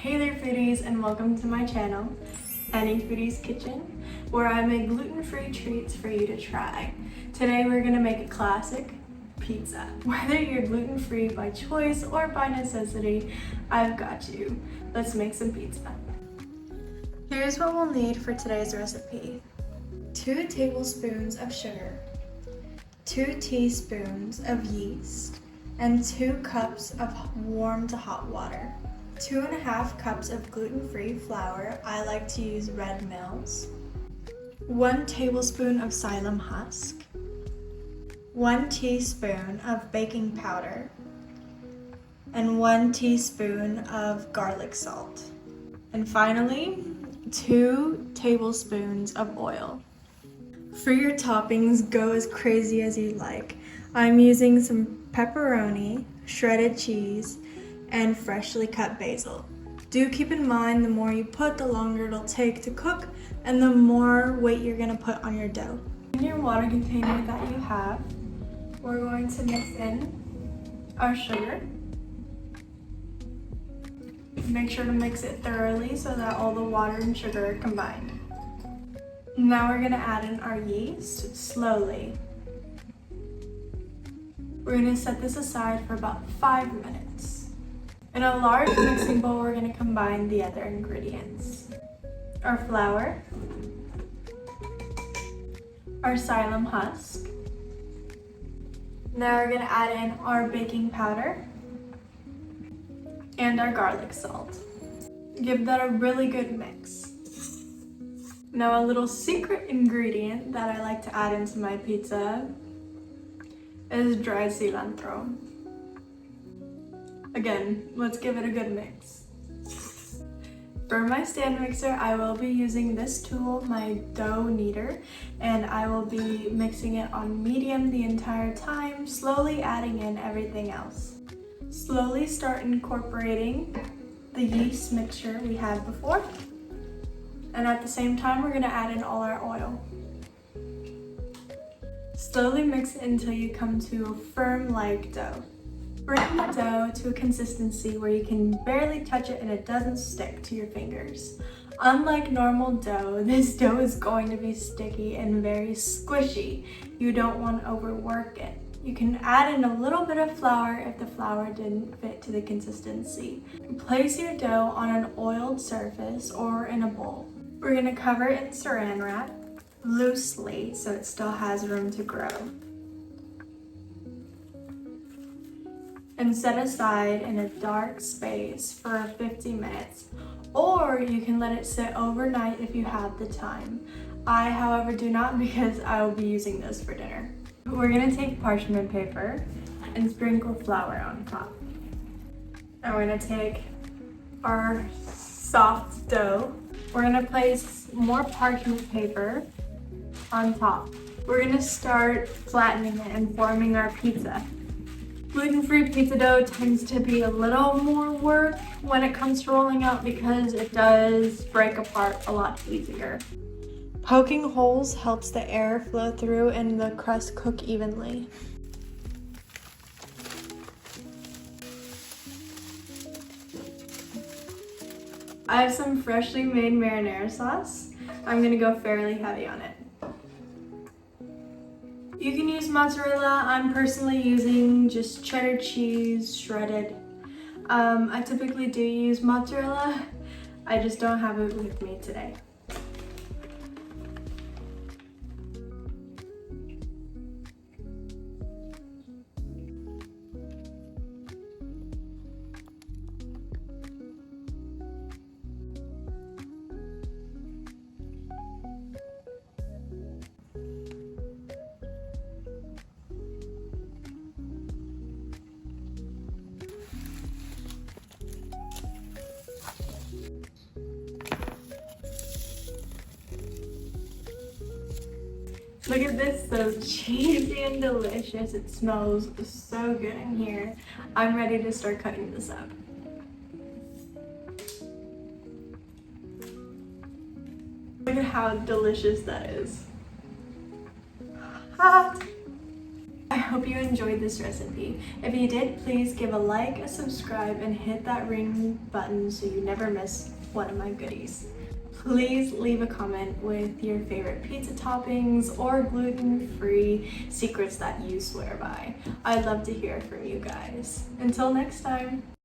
Hey there foodies, and welcome to my channel, Any-Foody's Kitchen, where I make gluten-free treats for you to try. Today we're gonna make a classic pizza. Whether you're gluten-free by choice or by necessity, I've got you. Let's make some pizza. Here's what we'll need for today's recipe. 2 tablespoons of sugar, 2 teaspoons of yeast, and 2 cups of warm to hot water. 2.5 cups of gluten-free flour. I like to use Red Mills. 1 tablespoon of psyllium husk. 1 teaspoon of baking powder. And 1 teaspoon of garlic salt. And finally, 2 tablespoons of oil. For your toppings, go as crazy as you like. I'm using some pepperoni, shredded cheese, and freshly cut basil. Do keep in mind the more you put, the longer it'll take to cook and the more weight you're gonna put on your dough. In your water container that you have, we're going to mix in our sugar. Make sure to mix it thoroughly so that all the water and sugar are combined. Now we're gonna add in our yeast slowly. We're gonna set this aside for about 5 minutes. In a large mixing bowl, we're going to combine the other ingredients. Our flour, our psyllium husk. Now we're going to add in our baking powder and our garlic salt. Give that a really good mix. Now a little secret ingredient that I like to add into my pizza is dried cilantro. Again, let's give it a good mix. For my stand mixer, I will be using this tool, my dough kneader, and I will be mixing it on medium the entire time, slowly adding in everything else. Slowly start incorporating the yeast mixture we had before, and at the same time, we're gonna add in all our oil. Slowly mix it until you come to a firm-like dough. Bring the dough to a consistency where you can barely touch it and it doesn't stick to your fingers. Unlike normal dough, this dough is going to be sticky and very squishy. You don't want to overwork it. You can add in a little bit of flour if the flour didn't fit to the consistency. Place your dough on an oiled surface or in a bowl. We're going to cover it in saran wrap loosely so it still has room to grow. And set aside in a dark space for 50 minutes. Or you can let it sit overnight if you have the time. I, however, do not because I will be using this for dinner. We're gonna take parchment paper and sprinkle flour on top. And we're gonna take our soft dough. We're gonna place more parchment paper on top. We're gonna start flattening it and forming our pizza. Gluten-free pizza dough tends to be a little more work when it comes to rolling out because it does break apart a lot easier. Poking holes helps the air flow through and the crust cook evenly. I have some freshly made marinara sauce. I'm gonna go fairly heavy on it. You can use mozzarella. I'm personally using just cheddar cheese shredded. I typically do use mozzarella. I just don't have it with me today. Look at this, so cheesy and delicious. It smells so good in here. I'm ready to start cutting this up. Look at how delicious that is. Ah. hope you enjoyed this recipe. If you did, please give a like, a subscribe, and hit that ring button so you never miss one of my goodies. Please leave a comment with your favorite pizza toppings or gluten-free secrets that you swear by. I'd love to hear from you guys. Until next time.